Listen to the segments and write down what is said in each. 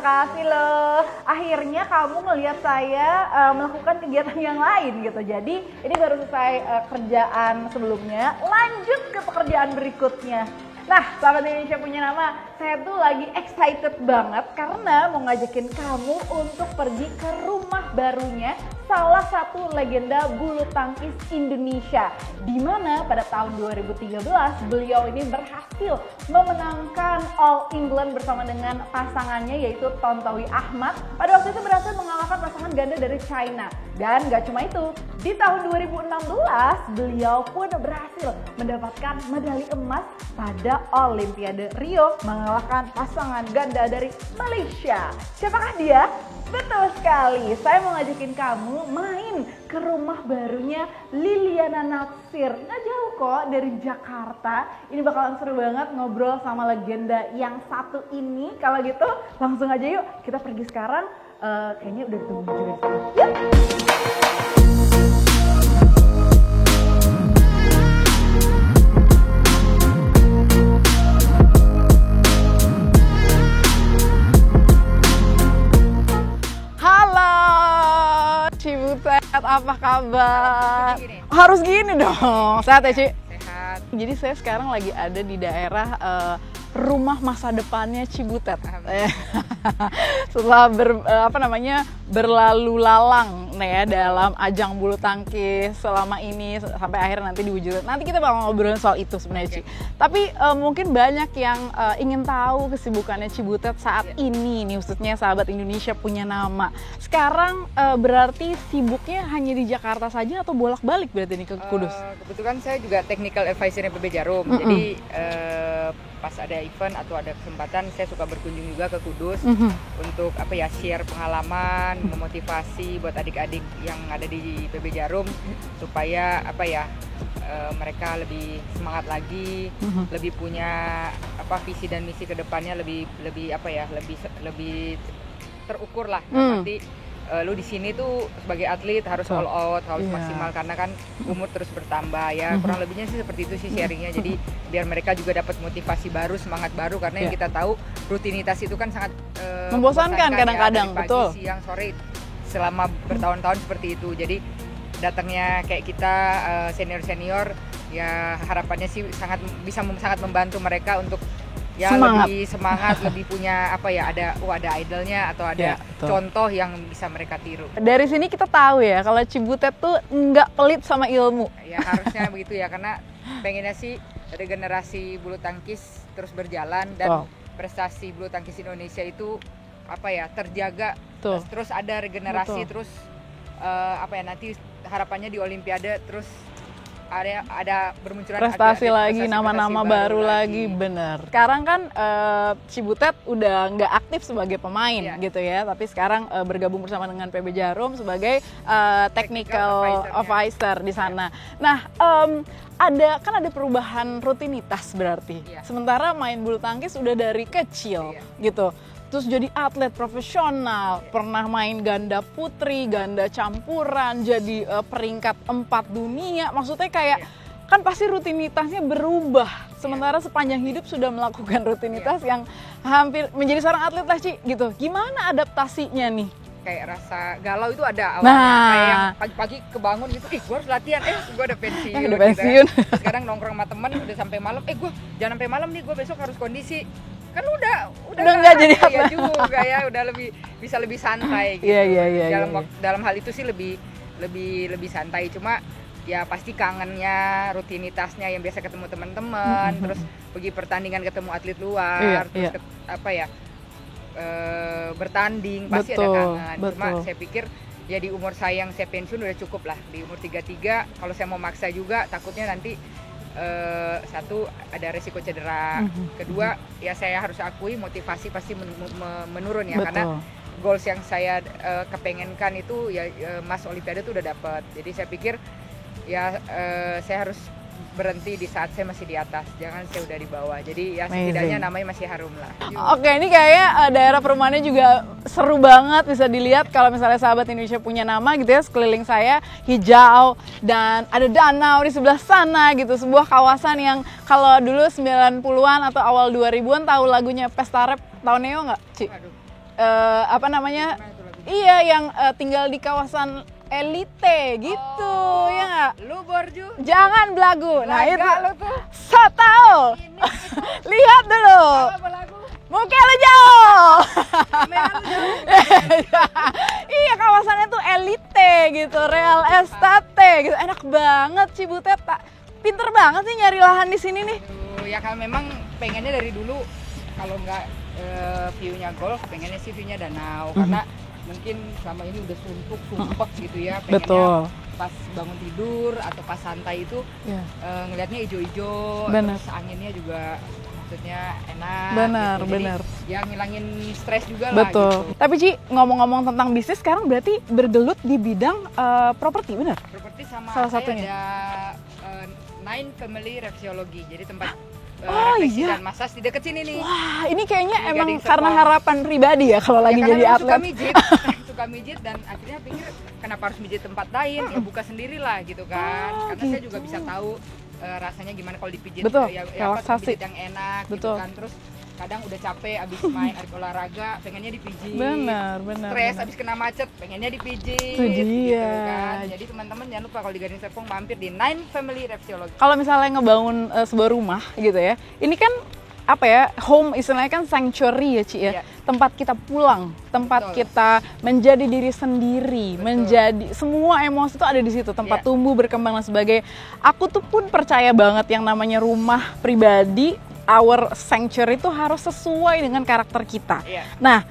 kasih loh. Akhirnya kamu ngelihat saya melakukan kegiatan yang lain gitu. Jadi ini baru selesai kerjaan sebelumnya, lanjut ke pekerjaan berikutnya. Nah, sahabat Indonesia punya nama, saya tuh lagi excited banget karena mau ngajakin kamu untuk pergi ke rumah barunya salah satu legenda bulu tangkis Indonesia, di mana pada tahun 2013 beliau ini berhasil memenangkan All England bersama dengan pasangannya yaitu Tontowi Ahmad. Pada waktu itu berhasil mengalahkan pasangan ganda dari China. Dan gak cuma itu, di tahun 2016 beliau pun berhasil mendapatkan medali emas pada Olimpiade Rio mengalahkan pasangan ganda dari Malaysia. Siapakah dia? Betul sekali, saya mau ngajakin kamu main ke rumah barunya Liliana Natsir. Nggak jauh kok dari Jakarta. Ini bakalan seru banget ngobrol sama legenda yang satu ini. Kalau gitu langsung aja yuk kita pergi sekarang. Kayaknya udah ditunggu juga di sana. Yuk! Cibutet, apa kabar? Harus gini dong. Sehat ya, Ci? Sehat. Jadi saya sekarang lagi ada di daerah rumah masa depannya Cibutet. Setelah berlalu lalang nih ya dalam ajang bulu tangkis selama ini sampai akhirnya nanti diwujudkan. Nanti kita bakal ngobrolin soal itu sebenarnya, Ci. Tapi mungkin banyak yang ingin tahu kesibukannya Cibutet saat ini nih, khususnya sahabat Indonesia punya nama. Sekarang berarti sibuknya hanya di Jakarta saja atau bolak-balik berarti nih ke Kudus? Kebetulan saya juga technical advisor-nya PB Jarum. Jadi pas ada event atau ada kesempatan saya suka berkunjung juga ke Kudus untuk share pengalaman, memotivasi buat adik-adik yang ada di PB Jarum supaya mereka lebih semangat lagi, lebih punya visi dan misi ke depannya lebih terukur lah. Nanti lu di sini tuh sebagai atlet harus all out, harus maksimal karena kan umur terus bertambah ya. Kurang lebihnya sih seperti itu sih sharingnya. Jadi biar mereka juga dapat motivasi baru, semangat baru karena yang kita tahu rutinitas itu kan sangat membosankan kadang-kadang, pagi, betul. Siang, sore selama bertahun-tahun seperti itu. Jadi datangnya kayak kita senior-senior ya harapannya sih sangat membantu mereka untuk lebih semangat, lebih punya ada idolnya atau ada contoh yang bisa mereka tiru. Dari sini kita tahu ya kalau Cibutet tuh nggak pelit sama ilmu. Ya harusnya begitu ya, karena pengennya sih regenerasi bulu tangkis terus berjalan dan prestasi bulu tangkis Indonesia itu terjaga. Terus ada regenerasi terus nanti harapannya di Olimpiade terus ada bermunculan prestasi lagi, nama-nama baru lagi. Bener. Sekarang kan Cibutet udah nggak aktif sebagai pemain gitu ya, tapi sekarang bergabung bersama dengan PB Jarum sebagai technical advisor di sana. Nah, ada perubahan rutinitas berarti. Sementara main bulu tangkis udah dari kecil gitu. Terus jadi atlet profesional, pernah main ganda putri, ganda campuran, jadi peringkat 4 dunia. Maksudnya kayak kan pasti rutinitasnya berubah. Sementara sepanjang hidup sudah melakukan rutinitas yang hampir menjadi seorang atlet lah, Ci, gitu. Gimana adaptasinya nih? Kayak rasa galau itu ada awalnya, kayak yang pagi-pagi kebangun gitu, gue harus latihan, gue udah pensiun. Udah pensiun. Gitu ya. Sekarang nongkrong sama temen udah sampai malam, gue jangan sampai malam nih, gue besok harus kondisi. Kan udah nggak jadi apa ya juga ya, udah bisa lebih santai gitu. Dalam hal itu sih lebih santai, cuma ya pasti kangennya rutinitasnya yang biasa ketemu teman-teman, terus pergi pertandingan ketemu atlet luar, terus bertanding pasti ada kangen. Cuma saya pikir ya di umur saya yang saya pensiun udah cukup lah, di umur 33 kalau saya mau maksa juga takutnya nanti satu ada resiko cedera, kedua ya saya harus akui motivasi pasti menurun ya. Karena goals yang saya kepengenkan itu ya Mas Olimpiade itu udah dapat. Jadi saya pikir ya saya harus berhenti di saat saya masih di atas, jangan saya udah di bawah. Jadi ya setidaknya namanya masih harum lah. Oke, ini kayaknya daerah perumahannya juga seru banget, bisa dilihat kalau misalnya sahabat Indonesia punya nama gitu ya. Sekeliling saya hijau dan ada danau di sebelah sana gitu. Sebuah kawasan yang kalau dulu 90-an atau awal 2000-an tahu lagunya Pesta Rap tahun Neo nggak, Ci? Aduh, apa namanya? Iya, yang tinggal di kawasan elite gitu, ya nggak? Lu borju? Jangan belagu. Nah Laga itu, lu tuh. so tau. Lihat dulu. Apa lagu? Muka lu jauh. Kamera lu jauh. Iya, kawasannya tuh elite gitu, real estate gitu. Enak banget Cibutet. Pinter banget sih nyari lahan di sini nih. Aduh, ya kan memang pengennya dari dulu kalau nggak view-nya golf, pengennya sih view-nya danau karena mungkin selama ini udah sumpek gitu ya, pengennya Betul. pas bangun tidur atau pas santai itu ngelihatnya hijau-hijau, terus anginnya juga maksudnya enak. Benar, gitu. benar. Ya ngilangin stres juga lah. Betul. Gitu. Tapi Ci, ngomong-ngomong tentang bisnis sekarang berarti bergelut di bidang properti, benar? Properti sama Salah saya satunya. ada Nine Family Reflexology. Jadi tempat iya. refleksi dan massage di dekat sini nih. Wah, ini kayaknya Di emang Gading karena Serpong. harapan pribadi ya kalau lagi karena jadi memang atlet. suka mijit, suka mijit dan akhirnya pikir kenapa harus mijit tempat lain, ya buka sendirilah gitu kan. Oh, Karena saya gitu. juga bisa tahu rasanya gimana kalau dipijit, Betul, ya relaksasi. pijit yang enak Betul. gitu kan. Terus kadang udah capek abis main olahraga pengennya dipijit. Benar. Stres benar. abis kena macet pengennya dipijit. Itu dia. Gitu kan. Jadi teman-teman jangan lupa kalau di Gading Serpong mampir di Nine Family Reflexology. Kalau misalnya ngebangun sebuah rumah gitu ya, ini kan apa ya, home istilahnya kan sanctuary ya Ci ya, Iya. tempat kita pulang, tempat Betul. kita menjadi diri sendiri, Betul. menjadi semua emosi itu ada di situ, tempat Iya. tumbuh, berkembang dan sebagainya. Aku tuh pun percaya banget yang namanya rumah pribadi, our sanctuary itu harus sesuai dengan karakter kita. Iya. Nah,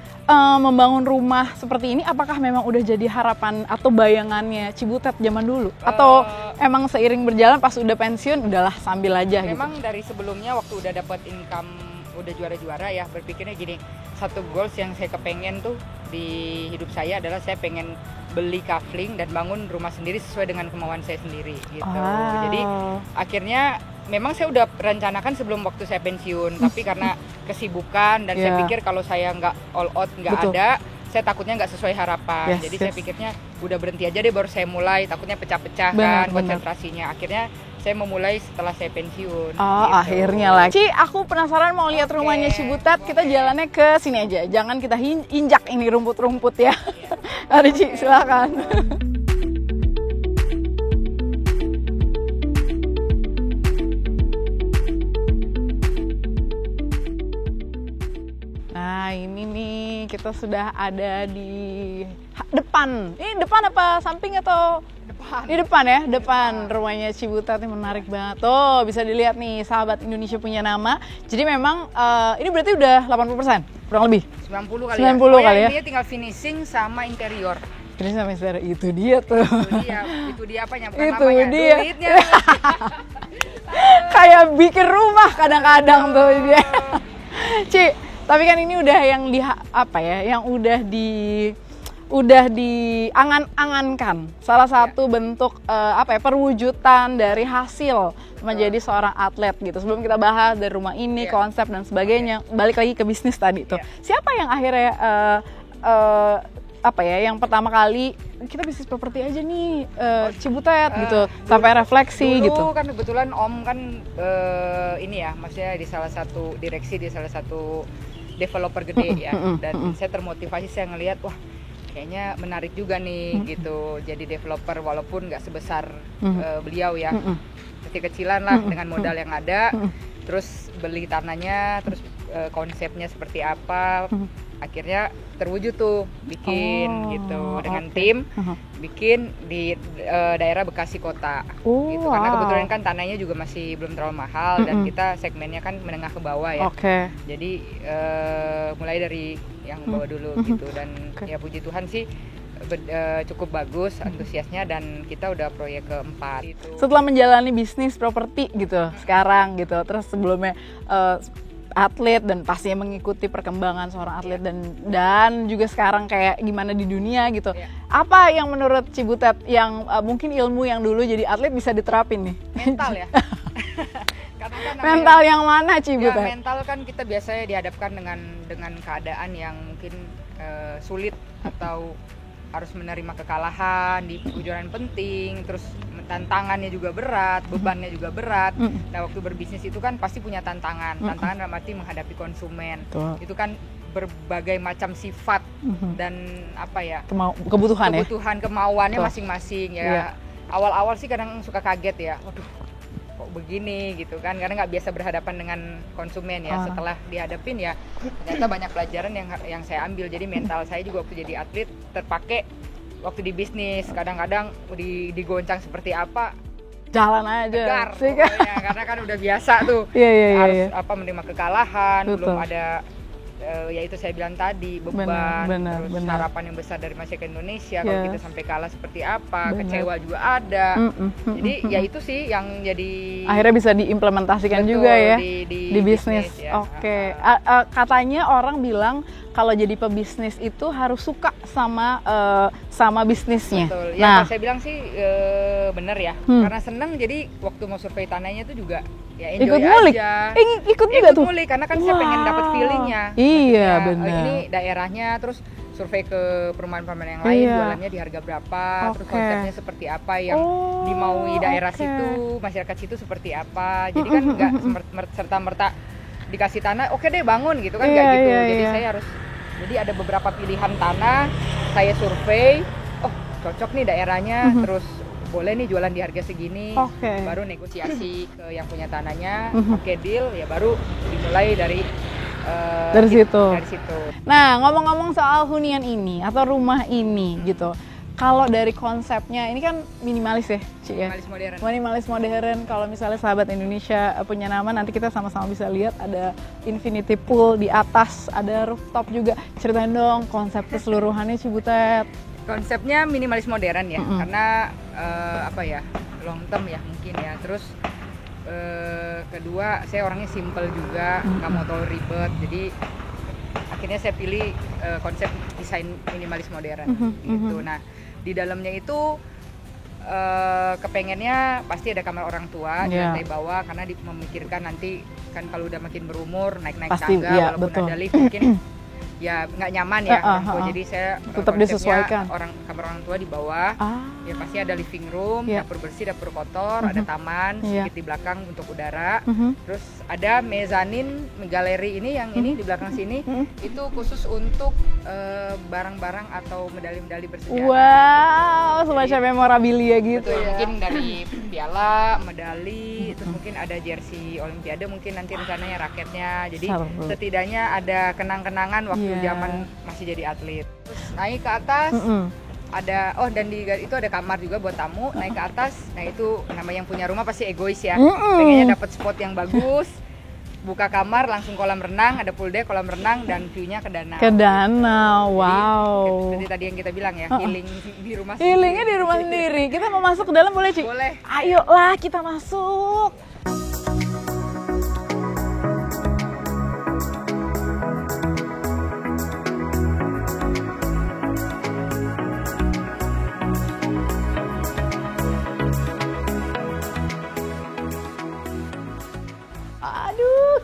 membangun rumah seperti ini apakah memang udah jadi harapan atau bayangannya Cibutet zaman dulu? Atau emang seiring berjalan pas udah pensiun udahlah sambil aja gitu? Memang dari sebelumnya waktu udah dapat income, udah juara-juara ya, berpikirnya gini, satu goals yang saya kepengen tuh di hidup saya adalah saya pengen beli kafling dan bangun rumah sendiri sesuai dengan kemauan saya sendiri gitu. Jadi akhirnya memang saya udah rencanakan sebelum waktu saya pensiun, tapi karena kesibukan dan saya pikir kalau saya nggak all out, nggak Betul. ada, saya takutnya nggak sesuai harapan. Yes, Jadi yes. saya pikirnya udah berhenti aja deh baru saya mulai, takutnya pecah-pecah Benar, kan konsentrasinya. Akhirnya saya memulai setelah saya pensiun. Oh, gitu. akhirnya lah. Ci, aku penasaran mau lihat Oke, rumahnya Cibutet. Kita boleh. jalannya ke sini aja. Jangan kita injak ini rumput-rumput ya. Mari Ci, silakan. Nah, ini nih kita sudah ada di depan. Ini depan apa samping atau Depan. di depan ya, depan rumahnya Cibutet. Ini menarik banget. Tuh, bisa dilihat nih, sahabat Indonesia punya nama. Jadi memang ini berarti udah 80% kurang lebih. 90 kali 90 ya. kali ya. Ini tinggal finishing sama interior. Ini sampai sekarang itu dia tuh. Itu dia apanya? Bukan Itu namanya. dia. Duitnya. Kayak bikin rumah kadang-kadang tuh dia. Ci, tapi kan ini udah yang di apa ya, yang udah diangan-angankan. Salah satu bentuk apa ya, perwujudan dari hasil menjadi seorang atlet gitu. Sebelum kita bahas dari rumah ini, konsep dan sebagainya, balik lagi ke bisnis tadi tuh. Siapa yang akhirnya apa ya, yang pertama kali kita bisnis properti aja nih, Cibutet gitu, sampai refleksi dulu gitu. Kan kebetulan Om kan ini ya, maksudnya di salah satu direksi di salah satu developer gede ya, dan saya termotivasi, saya ngelihat wah kayaknya menarik juga nih gitu, jadi developer walaupun nggak sebesar beliau ya, kecil-kecilan lah dengan modal yang ada, terus beli tanahnya, terus konsepnya seperti apa, akhirnya terwujud tuh bikin gitu dengan tim bikin di daerah Bekasi kota gitu, karena kebetulan kan tanahnya juga masih belum terlalu mahal dan kita segmennya kan menengah ke bawah ya. Jadi mulai dari yang bawah dulu gitu, dan ya puji Tuhan sih cukup bagus antusiasnya, dan kita udah proyek keempat gitu. Setelah menjalani bisnis properti gitu sekarang gitu, terus sebelumnya atlet dan pastinya mengikuti perkembangan seorang atlet dan juga sekarang kayak gimana di dunia gitu. Apa yang menurut Cibutet yang mungkin ilmu yang dulu jadi atlet bisa diterapin nih? Mental ya. Karena kan mental yang mana Cibutet? Ya, mental kan kita biasanya dihadapkan dengan keadaan yang mungkin sulit atau harus menerima kekalahan di kejuaraan penting, terus tantangannya juga berat, bebannya juga berat. Nah, waktu berbisnis itu kan pasti punya tantangan dalam arti menghadapi konsumen. Itu kan berbagai macam sifat dan apa ya, kebutuhan kemauannya masing-masing ya. Iya. Awal-awal sih kadang suka kaget ya, waduh kok begini gitu kan, karena nggak biasa berhadapan dengan konsumen ya. Setelah dihadapin ya ternyata banyak pelajaran yang saya ambil. Jadi mental saya juga waktu jadi atlet terpakai waktu di bisnis. Kadang-kadang digoncang seperti apa, jalan aja tegar pokoknya, karena kan udah biasa tuh harus menerima kekalahan, belum ada ya itu saya bilang tadi, beban, terus harapan yang besar dari masyarakat Indonesia. Kalau kita sampai kalah seperti apa, kecewa juga ada. Jadi ya itu sih yang jadi akhirnya bisa diimplementasikan juga ya di bisnis. Ya. Oke. Katanya orang bilang kalau jadi pebisnis itu harus suka sama bisnisnya. Betul. Ya, saya bilang sih bener ya. Karena seneng, jadi waktu mau survei tanahnya itu juga ya enjoy aja. Ikut juga tuh. Mulik, karena kan saya pengen dapat feelingnya. Iya, benar. Ini daerahnya, terus survei ke perumahan-perumahan yang lain, jualannya di harga berapa, terus konsepnya seperti apa yang dimaui daerah situ, masyarakat situ seperti apa. Jadi kan nggak serta-merta dikasih tanah, oke deh bangun gitu kan, nggak gitu. Jadi saya harus, jadi ada beberapa pilihan tanah, saya survei, oh cocok nih daerahnya, terus boleh nih jualan di harga segini, baru negosiasi ke yang punya tanahnya, oke deal, ya baru dimulai dari situ. Nah, ngomong-ngomong soal hunian ini atau rumah ini gitu, kalau dari konsepnya ini kan minimalis ya, Ci ya? Minimalis modern. Kalau misalnya sahabat Indonesia punya nama, nanti kita sama-sama bisa lihat ada infinity pool di atas, ada rooftop juga. Ceritain dong konsep keseluruhannya, Cibutet. Konsepnya minimalis modern ya, karena long term ya mungkin ya. Terus kedua, saya orangnya simple juga, nggak mau terlalu ribet. Jadi akhirnya saya pilih konsep desain minimalis modern gitu. Nah, di dalamnya itu kepengennya pasti ada kamar orang tua di lantai bawah, karena memikirkan nanti kan kalau udah makin berumur naik-naik tangga, walaupun ada lift mungkin ya nggak nyaman ya. Jadi saya tetap disesuaikan kamar orang tua di bawah. Ya pasti ada living room, dapur bersih, dapur kotor, ada taman sedikit di belakang untuk udara. Terus ada mezanin galeri ini, yang ini di belakang sini itu khusus untuk barang-barang atau medali-medali bersejarah. Wow, semacam memorabilia gitu. Betul, mungkin dari piala, medali, terus mungkin ada jersey Olimpiade, mungkin nanti rencananya raketnya. Jadi setidaknya ada kenang-kenangan waktu zaman masih jadi atlet. Terus naik ke atas ada, dan itu ada kamar juga buat tamu. Naik ke atas, nah itu namanya yang punya rumah pasti egois ya, pengennya dapat spot yang bagus. Buka kamar langsung kolam renang, ada pool deck, kolam renang, dan view-nya ke danau. Ke danau, wow. Jadi tadi yang kita bilang ya, healing di rumah sendiri. Healingnya di rumah sendiri. Kita mau masuk ke dalam boleh, Ci? Boleh. Ayolah kita masuk.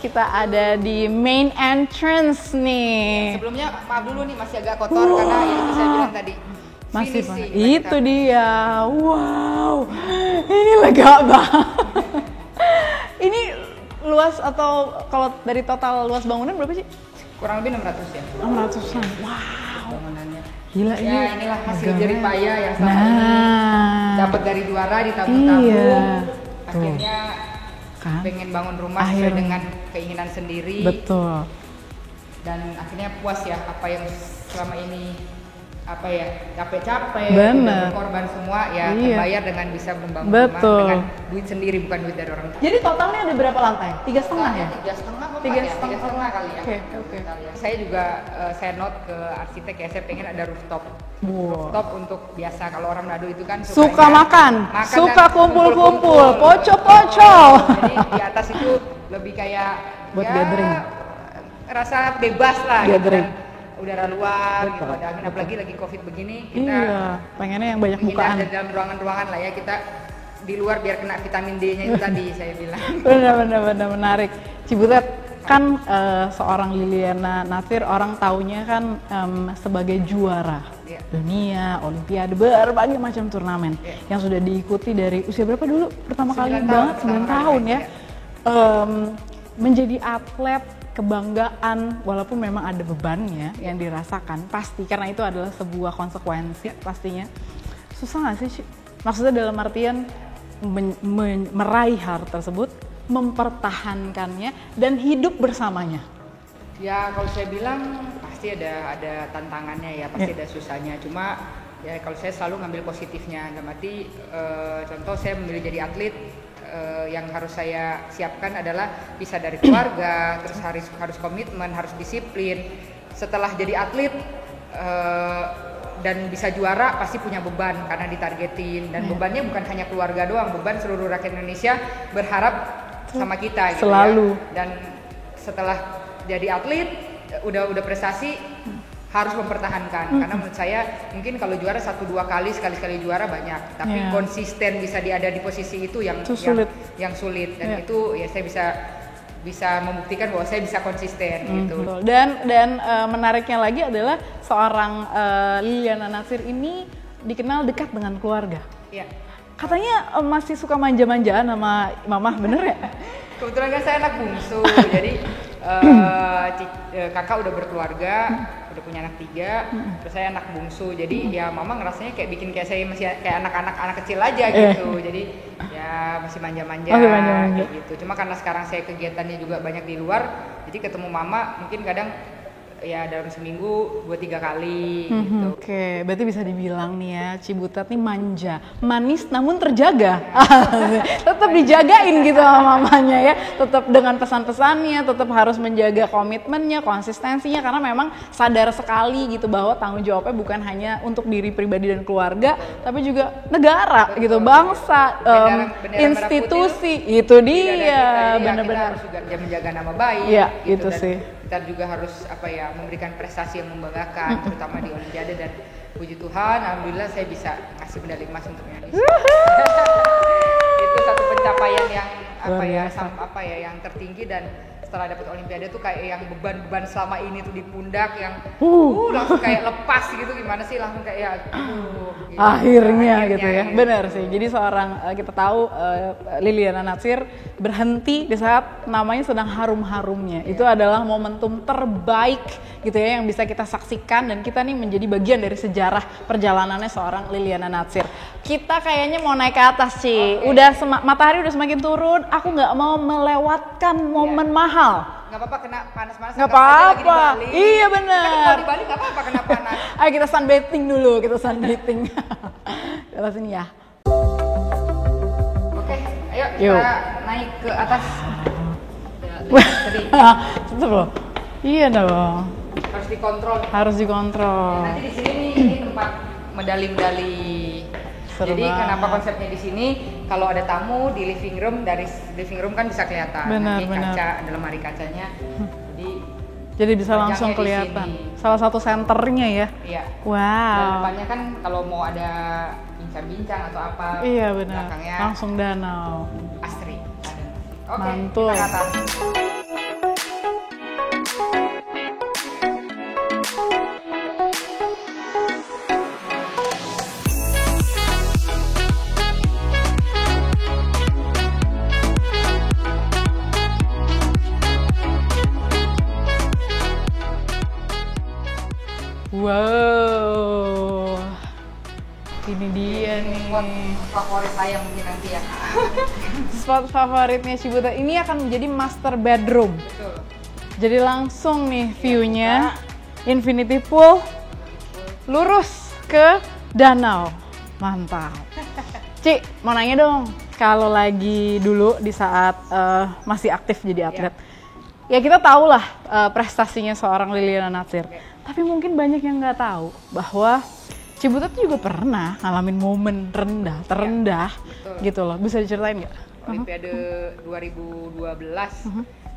Kita ada di main entrance nih. Sebelumnya maaf dulu nih, masih agak kotor karena ya itu saya bilang tadi. Masih itu dia. Wow. Ini lega banget. Ini luas atau kalau dari total luas bangunan berapa sih? Kurang lebih 600 ya. 600-an. Wow. Bangunannya. Gila ini. Ya inilah hasil jerih payah yang selama ini dapat dari juara di tabung-tabung. Akhirnya pengen bangun rumah sesuai dengan keinginan sendiri. Betul. Dan akhirnya puas ya, apa yang selama ini capek-capek, udah berkorban semua ya terbayar dengan bisa membangun rumah dengan duit sendiri, bukan duit dari orang tua. Jadi totalnya ada berapa lantai? 3,5 ya? 3,5 kali ya. Oke. Saya juga saya note ke arsitek ya, saya pengen ada rooftop. Rooftop untuk biasa, kalau orang Manado itu kan suka makan suka kumpul-kumpul, poco-poco. Jadi di atas itu lebih kayak buat gathering, rasa bebas lah. Gathering. Gitu. Udara luar, gitu, ada angin, apalagi lagi COVID begini, kita pengennya yang banyak bukaan. Ada dalam ruangan-ruangan lah ya, kita di luar biar kena vitamin D-nya itu tadi saya bilang. Benar menarik. Cibutet kan seorang Liliana Natsir, orang taunya kan sebagai juara dunia, olimpiade, berbagai macam turnamen yang sudah diikuti dari usia berapa dulu? Pertama kali banget 9 tahun ya. Menjadi atlet kebanggaan, walaupun memang ada bebannya yang dirasakan pasti, karena itu adalah sebuah konsekuensi pastinya. Susah nggak sih? Maksudnya dalam artian meraih hal tersebut, mempertahankannya dan hidup bersamanya. Ya kalau saya bilang pasti ada tantangannya ya, pasti ada susahnya. Cuma ya kalau saya selalu ngambil positifnya. Dalam arti contoh saya memilih jadi atlet, yang harus saya siapkan adalah bisa dari keluarga, terus harus komitmen, harus disiplin. Setelah jadi atlet dan bisa juara pasti punya beban karena ditargetin, dan bebannya bukan hanya keluarga doang, beban seluruh rakyat Indonesia berharap sama kita gitu selalu. Ya. Dan setelah jadi atlet udah prestasi harus mempertahankan, karena menurut saya mungkin kalau juara 1-2 kali, sekali juara banyak, tapi konsisten bisa ada di posisi itu yang sulit dan itu ya saya bisa membuktikan bahwa saya bisa konsisten gitu. Betul. Dan menariknya lagi adalah seorang Liliana Natsir ini dikenal dekat dengan keluarga. Iya. Katanya masih suka manja-manjaan sama mama, bener ya? Kebetulan kan saya anak bungsu, jadi kakak udah berkeluarga, udah punya anak 3, terus saya anak bungsu, jadi ya mama ngerasanya kayak bikin kayak saya masih kayak anak kecil aja gitu, jadi ya masih manja-manja kayak gitu. Cuma karena sekarang saya kegiatannya juga banyak di luar, jadi ketemu mama mungkin kadang ya dalam seminggu 2-3 kali gitu. Oke, berarti bisa dibilang nih ya, Cibutet nih manja, manis namun terjaga. Tetap dijagain gitu sama mamanya ya, tetap dengan pesan-pesannya, tetap harus menjaga komitmennya, konsistensinya, karena memang sadar sekali gitu bahwa tanggung jawabnya bukan hanya untuk diri pribadi dan keluarga, tapi juga negara gitu, bangsa, institusi, itu dia, benar-benar. Kita harus juga menjaga nama baik. Iya, gitu, itu sih. Kita juga harus memberikan prestasi yang membanggakan, terutama di Olimpiade, dan puji Tuhan alhamdulillah saya bisa ngasih medali emas untuk Indonesia. Itu satu pencapaian yang yang tertinggi, dan setelah dapat Olimpiade tuh kayak yang beban-beban selama ini tuh di pundak yang langsung kayak lepas gitu, gimana sih, langsung kayak gitu. Akhirnya gitu ya. Benar sih. Jadi seorang kita tahu Liliana Natsir berhenti di saat namanya sedang harum-harumnya. Itu adalah momentum terbaik gitu ya yang bisa kita saksikan, dan kita nih menjadi bagian dari sejarah perjalanannya seorang Liliana Natsir. Kita kayaknya mau naik ke atas sih. Udah matahari udah semakin turun. Aku nggak mau melewatkan momen mahal. Nggak apa-apa kena panas-panas. Nggak apa-apa. Iya benar. Kalau di Bali nggak apa-apa kena panas. Ayo kita sunbathing dulu, kita sunbathing. Kita sini ya. Oke, ayo kita naik ke atas. Tetep loh. Iya dong. Harus dikontrol. Harus dikontrol. Nanti di sini nih, ini tempat medali-medali. Jadi kenapa konsepnya di sini? Kalau ada tamu di living room, dari living room kan bisa kelihatan. Nanti kaca, ada lemari kacanya. Jadi bisa langsung kelihatan. Salah satu senternya ya. Iya. Wow. Dan depannya kan kalau mau ada bincang-bincang atau apa. Iya benar. Belakangnya langsung danau. Asri. Oke. Mantul. Kita ke atas. Wow, ini dia nih. Spot favorit saya mungkin nanti ya. Spot favoritnya Cibutet ini akan menjadi master bedroom. Betul. Jadi langsung nih view-nya, infinity pool, lurus ke danau. Mantap. Ci, mau nanya dong, kalau lagi dulu di saat masih aktif jadi atlet, ya kita tahu lah prestasinya seorang Liliana Natsir. Tapi mungkin banyak yang nggak tahu bahwa Cibutet juga pernah ngalamin momen terendah gitu loh. Bisa diceritain nggak? Olimpiade 2012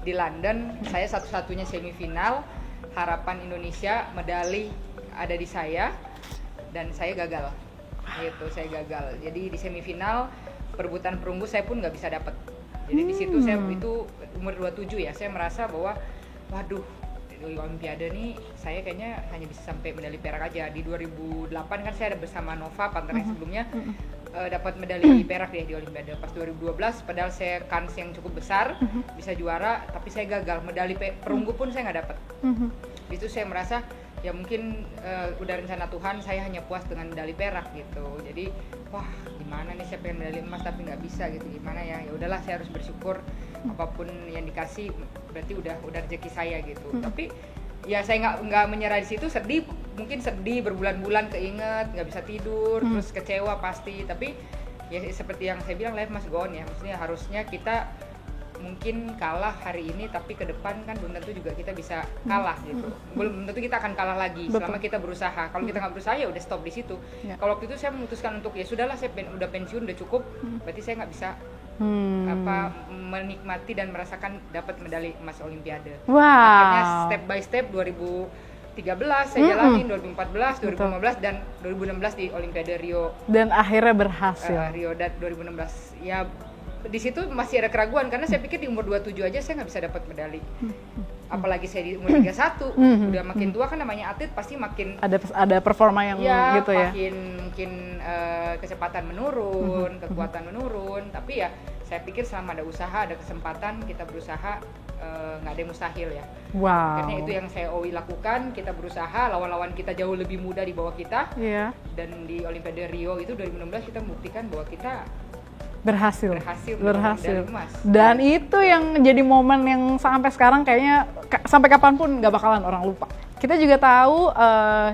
di London, saya satu-satunya semifinal. Harapan Indonesia, medali ada di saya, dan saya gagal. Gitu, saya gagal. Jadi di semifinal perebutan perunggu saya pun nggak bisa dapat. Jadi di situ saya itu umur 27 ya, saya merasa bahwa waduh, di Olimpiade nih saya kayaknya hanya bisa sampai medali perak aja. Di 2008 kan saya ada bersama Nova, partner yang sebelumnya, dapat medali perak deh di Olimpiade pas 2012, padahal saya kans yang cukup besar bisa juara, tapi saya gagal. Medali perunggu pun saya nggak dapat. Itu saya merasa ya mungkin udah rencana Tuhan, saya hanya puas dengan medali perak gitu. Jadi wah gimana nih, saya pengen medali emas tapi nggak bisa gitu, gimana ya. Ya udahlah, saya harus bersyukur apapun yang dikasih berarti udah rezeki saya gitu. Tapi ya saya nggak menyerah di situ, mungkin sedih berbulan-bulan, keinget, nggak bisa tidur, terus kecewa pasti. Tapi ya seperti yang saya bilang, life must go on ya. Maksudnya harusnya kita mungkin kalah hari ini, tapi ke depan kan belum tentu juga kita bisa kalah gitu. Belum tentu kita akan kalah lagi selama kita berusaha. Kalau kita nggak berusaha ya udah stop di situ. Kalau waktu itu saya memutuskan untuk ya sudahlah, saya udah pensiun, udah cukup. Berarti saya nggak bisa menikmati dan merasakan dapat medali emas Olimpiade. Akhirnya step by step 2013 saya jalanin, 2014, 2015 dan 2016 di Olimpiade Rio. Dan akhirnya berhasil. Rio dan 2016. Ya di situ masih ada keraguan karena saya pikir di umur 27 aja saya nggak bisa dapat medali. Apalagi saya di umur 31, udah makin tua kan, namanya atlet pasti makin ada performa yang gitu ya. Mungkin kecepatan menurun, kekuatan menurun, tapi ya saya pikir selama ada usaha, ada kesempatan, kita berusaha, nggak ada yang mustahil ya. Karena itu yang saya lakukan, kita berusaha, lawan-lawan kita jauh lebih muda di bawah kita. Dan di Olimpiade Rio itu 2016 kita membuktikan bahwa kita berhasil. Dan itu yang jadi momen yang sampai sekarang kayaknya sampai kapanpun nggak bakalan orang lupa. Kita juga tahu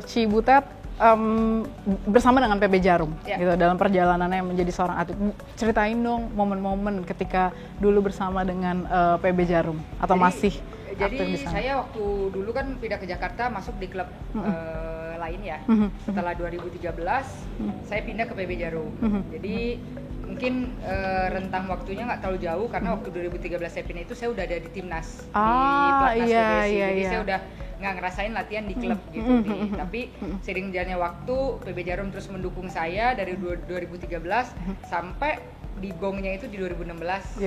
Cibutet bersama dengan PB Jarum gitu dalam perjalanannya menjadi seorang atlet. Ceritain dong momen-momen ketika dulu bersama dengan PB Jarum atau masih aktif di sana. Saya waktu dulu kan pindah ke Jakarta, masuk di klub lain ya. Setelah 2013 saya pindah ke PB Jarum. Jadi mungkin rentang waktunya nggak terlalu jauh karena waktu 2013 saya pindah itu saya udah ada di timnas, di Platnas PBSI. Jadi saya udah nggak ngerasain latihan di klub gitu. Tapi sering jalannya waktu, PB Jarum terus mendukung saya dari 2013 sampai di gongnya itu di 2016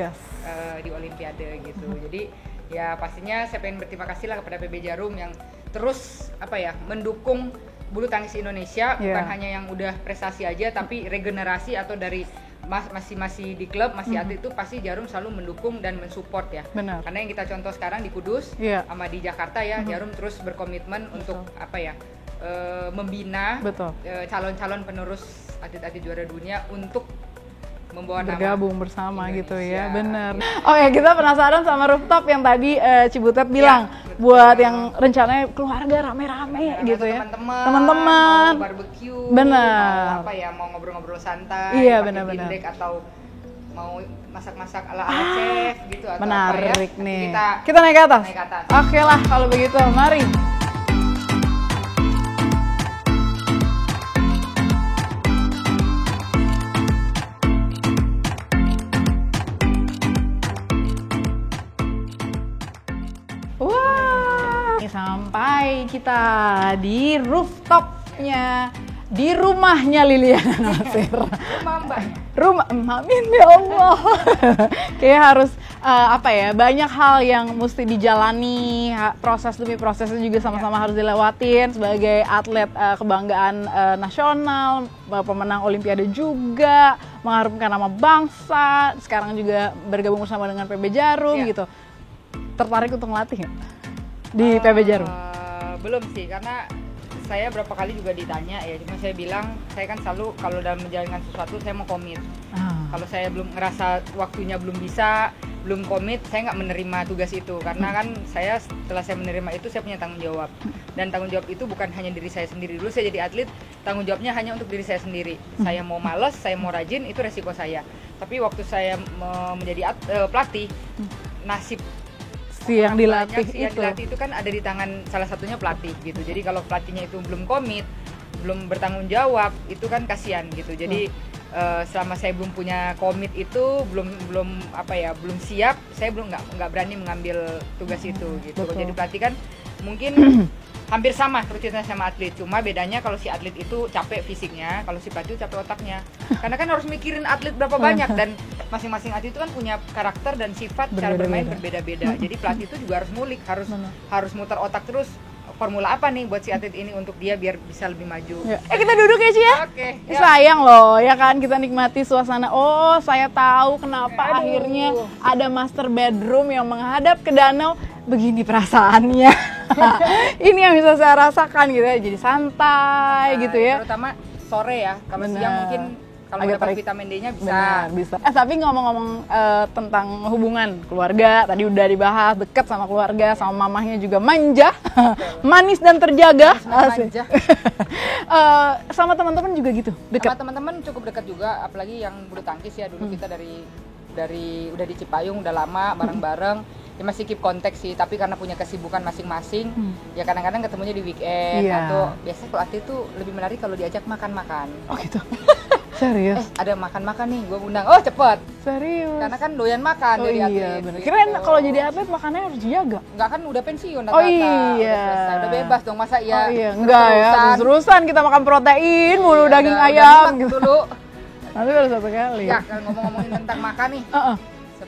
di Olimpiade gitu. Jadi ya pastinya saya pengen berterima kasih lah kepada PB Jarum yang terus mendukung bulu tangkis Indonesia, bukan hanya yang udah prestasi aja tapi regenerasi atau dari masih di klub, masih atlet itu pasti Jarum selalu mendukung dan mensupport ya. Karena yang kita contoh sekarang di Kudus sama di Jakarta ya, Jarum terus berkomitmen untuk membina calon-calon penerus atlet-atlet juara dunia untuk membawa bergabung bersama Indonesia. Gitu ya, bener. Kita penasaran sama rooftop yang tadi Cibutet bilang buat yang rencananya keluarga rame-rame gitu ya, teman-teman mau barbecue, mau ngobrol-ngobrol santai, benar-benar, atau mau masak-masak ala-ala chef gitu, atau menarik nih. Kita naik ke atas. Oke lah kalau begitu, mari. Sampai kita di rooftopnya, di rumahnya Liliana Natsir. Rumah Amin ya Allah. Kayak harus banyak hal yang mesti dijalani, proses demi prosesnya juga sama-sama harus dilewatin sebagai atlet kebanggaan nasional, pemenang Olimpiade juga, mengharumkan nama bangsa, sekarang juga bergabung bersama dengan PB Jarum gitu. Tertarik untuk ngelatih nggak di PB Jarum? Belum sih, karena saya berapa kali juga ditanya ya, cuma saya bilang saya kan selalu kalau dalam menjalankan sesuatu saya mau komit. Kalau saya belum ngerasa waktunya belum bisa, belum komit, saya nggak menerima tugas itu, karena kan saya setelah saya menerima itu saya punya tanggung jawab, dan tanggung jawab itu bukan hanya diri saya sendiri. Dulu saya jadi atlet, tanggung jawabnya hanya untuk diri saya sendiri. Saya mau malas, saya mau rajin, itu resiko saya. Tapi waktu saya menjadi pelatih, nasib yang dilatih itu kan ada di tangan salah satunya pelatih gitu. Jadi kalau pelatihnya itu belum komit, belum bertanggung jawab, itu kan kasihan gitu. Jadi selama saya belum punya komit itu, belum siap, saya nggak berani mengambil tugas itu gitu. Jadi pelatih kan mungkin hampir sama ceritanya sama atlet, cuma bedanya kalau si atlet itu capek fisiknya, kalau si pelatih itu capek otaknya. Karena kan harus mikirin atlet berapa banyak, dan masing-masing atlet itu kan punya karakter dan sifat cara bermain berbeda-beda. Jadi pelatih itu juga harus ngulik, harus muter otak terus. formula apa nih buat si atlet ini untuk dia biar bisa lebih maju. Ya. Kita duduk ya Ci ya. Oke. Sayang loh ya kan, kita nikmati suasana. Oh, saya tahu kenapa akhirnya ada master bedroom yang menghadap ke danau. Begini perasaannya. Ini yang bisa saya rasakan gitu ya. Jadi santai gitu ya. Terutama sore ya. Kalau siang mungkin kalau dapat vitamin D-nya bisa. Benar, bisa. Tapi ngomong-ngomong tentang hubungan keluarga, tadi udah dibahas, dekat sama keluarga, sama mamahnya juga manja, manis dan terjaga. Manja. Sama teman-teman juga gitu, dekat. Sama teman-teman cukup dekat juga, apalagi yang bulu tangkis ya. Dulu kita dari udah di Cipayung udah lama bareng-bareng. Ya masih keep kontak sih, tapi karena punya kesibukan masing-masing, ya kadang-kadang ketemunya di weekend atau biasanya kalau atlet tuh lebih menarik kalau diajak makan-makan. Oh gitu. Serius? Ada makan-makan nih, gue undang. Oh cepet. Serius? Karena kan doyan makan dari atlet. Bener. Gitu. Kirain kalau jadi atlet makannya harus dijaga. Enggak, kan udah pensiun. Oh iya. Udah bebas dong, masa ya? Oh iya, enggak ya. Terus-terusan kita makan protein mulu, daging ayam gitu. Dulu. Nanti baru satu kali. Ya, kalau ngomong-ngomongin tentang makan nih.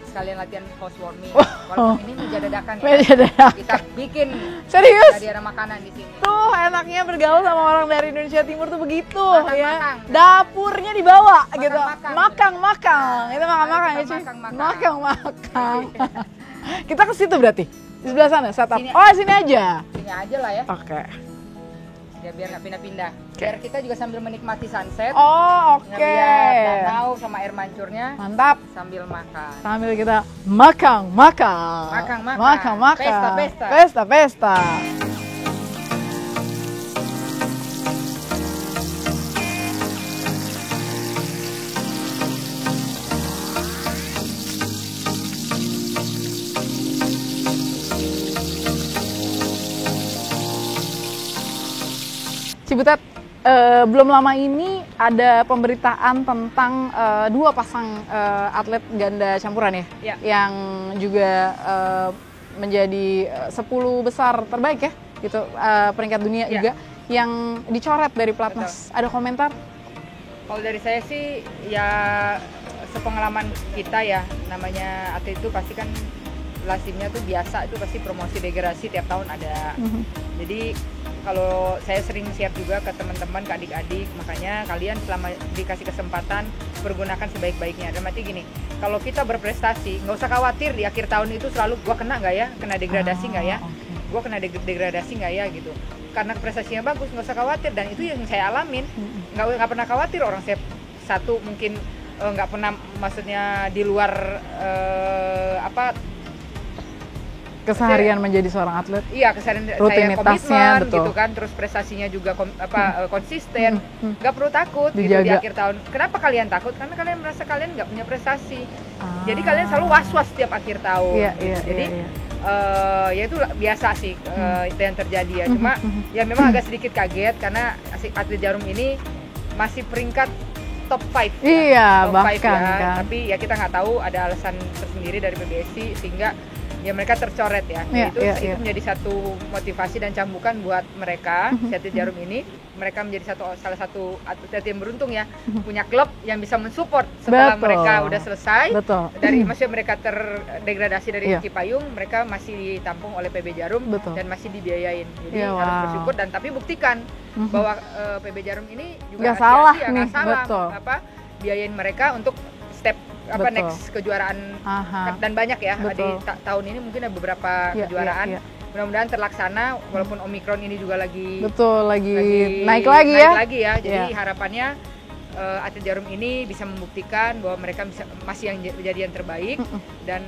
Sekalian latihan housewarming. Walaupun ini meja dadakan ya. Meja dadakan. Kita bikin. Serius? Tadi ada makanan di sini. Tuh enaknya bergaul sama orang dari Indonesia Timur tuh begitu ya. Makan. Dapurnya dibawa gitu. Makan. Itu makan ya cuy. Makan. Kita ke situ berarti. Di sebelah sana setup. Sini aja. Sini aja lah ya. Oke. Ya biar nggak pindah-pindah. Biar kita juga sambil menikmati sunset. Oh, oke. Ngeliat danau sama air mancurnya. Mantap. Sambil makan. Sambil kita makan. Pesta. Cibutet, belum lama ini ada pemberitaan tentang dua pasang atlet ganda campuran ya. Yang juga menjadi 10 besar terbaik ya, gitu, peringkat dunia juga, yang dicoret dari pelatnas. Ada komentar? Kalau dari saya sih ya sepengalaman kita ya, namanya atlet itu pasti kan lazimnya tuh biasa itu pasti promosi degradasi tiap tahun ada. Jadi kalau saya sering share juga ke teman-teman, ke adik-adik, makanya kalian selama dikasih kesempatan pergunakan sebaik-baiknya. Dan mati gini, kalau kita berprestasi nggak usah khawatir di akhir tahun itu selalu gua kena nggak ya, kena degradasi nggak ya, gua kena degradasi nggak ya gitu. Karena prestasinya bagus nggak usah khawatir, dan itu yang saya alamin. Nggak pernah khawatir. Orang saya satu mungkin nggak pernah, maksudnya di luar keseharian menjadi seorang atlet. Iya, keseharian saya komitmen gitu kan, terus prestasinya juga konsisten. Nggak perlu takut gitu di akhir tahun. Kenapa kalian takut? Karena kalian merasa kalian nggak punya prestasi. Jadi kalian selalu was-was setiap akhir tahun. Jadi ya itu biasa sih itu yang terjadi ya. Cuma ya memang agak sedikit kaget karena atlet Jarum ini masih peringkat top 5 ya. Iya, top bahkan 5 ya. kan. Tapi ya kita nggak tahu, ada alasan tersendiri dari PBSI sehingga ya mereka tercoret ya. Itu menjadi satu motivasi dan cambukan buat mereka atlet Jarum ini. Mereka menjadi salah satu atlet yang beruntung ya, punya klub yang bisa mensupport setelah mereka udah selesai. Dari maksudnya mereka terdegradasi dari Cipayung, mereka masih ditampung oleh PB Jarum dan masih dibiayain. Jadi harus bersyukur, dan tapi buktikan bahwa PB Jarum ini juga nggak salah biayain mereka untuk step next kejuaraan. Dan banyak ya di tahun ini mungkin ada beberapa kejuaraan. Mudah-mudahan terlaksana walaupun Omikron ini juga lagi naik lagi ya. Jadi harapannya atlet Jarum ini bisa membuktikan bahwa mereka masih yang menjadi yang terbaik. Dan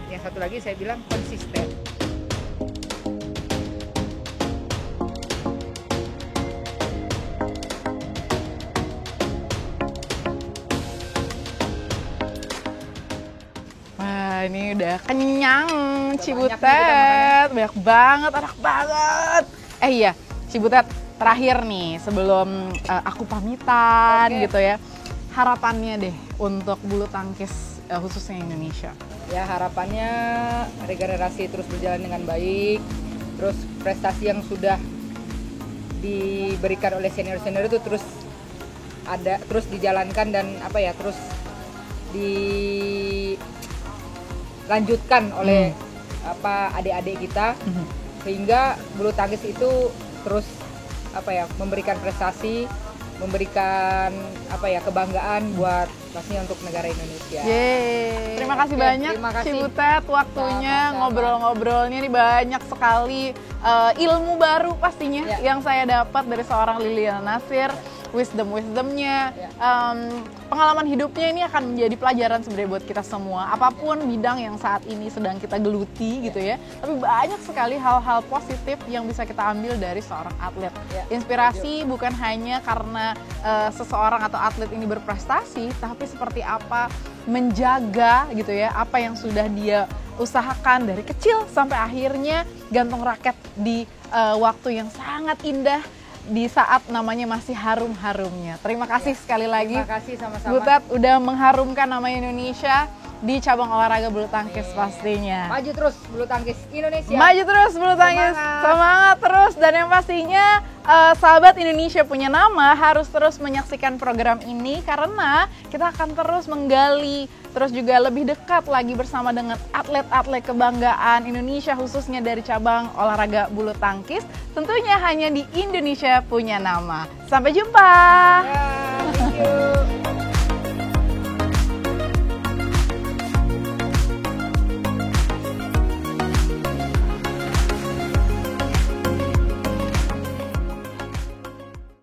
yang satu lagi saya bilang konsisten. Ini udah kenyang, Cibutet, banyak banget, enak banget. Iya, Cibutet, terakhir nih sebelum aku pamitan gitu ya, harapannya deh untuk bulu tangkis khususnya Indonesia. Ya harapannya regenerasi terus berjalan dengan baik, terus prestasi yang sudah diberikan oleh senior-senior itu terus dijalankan dan terus dilanjutkan oleh adik-adik kita sehingga bulu tangkis itu terus memberikan prestasi, memberikan kebanggaan buat pastinya untuk negara Indonesia. Yeay. Terima kasih banyak Cibutet waktunya, ngobrol-ngobrolnya ini banyak sekali ilmu baru pastinya yang saya dapat dari seorang Liliana Natsir. Wisdom-wisdomnya, pengalaman hidupnya ini akan menjadi pelajaran sebenarnya buat kita semua. Apapun bidang yang saat ini sedang kita geluti gitu ya, tapi banyak sekali hal-hal positif yang bisa kita ambil dari seorang atlet. Inspirasi bukan hanya karena seseorang atau atlet ini berprestasi, tapi seperti apa menjaga gitu ya, apa yang sudah dia usahakan dari kecil sampai akhirnya gantung raket di waktu yang sangat indah, di saat namanya masih harum-harumnya. Terima kasih sekali lagi. Terima kasih sama-sama. Butet udah mengharumkan nama Indonesia di cabang olahraga bulu tangkis pastinya. Maju terus bulu tangkis Indonesia. Maju terus bulu tangkis. Semangat terus, dan yang pastinya sahabat Indonesia punya nama harus terus menyaksikan program ini karena kita akan terus menggali, terus juga lebih dekat lagi bersama dengan atlet-atlet kebanggaan Indonesia, khususnya dari cabang olahraga bulu tangkis. Tentunya hanya di Indonesia punya nama. Sampai jumpa.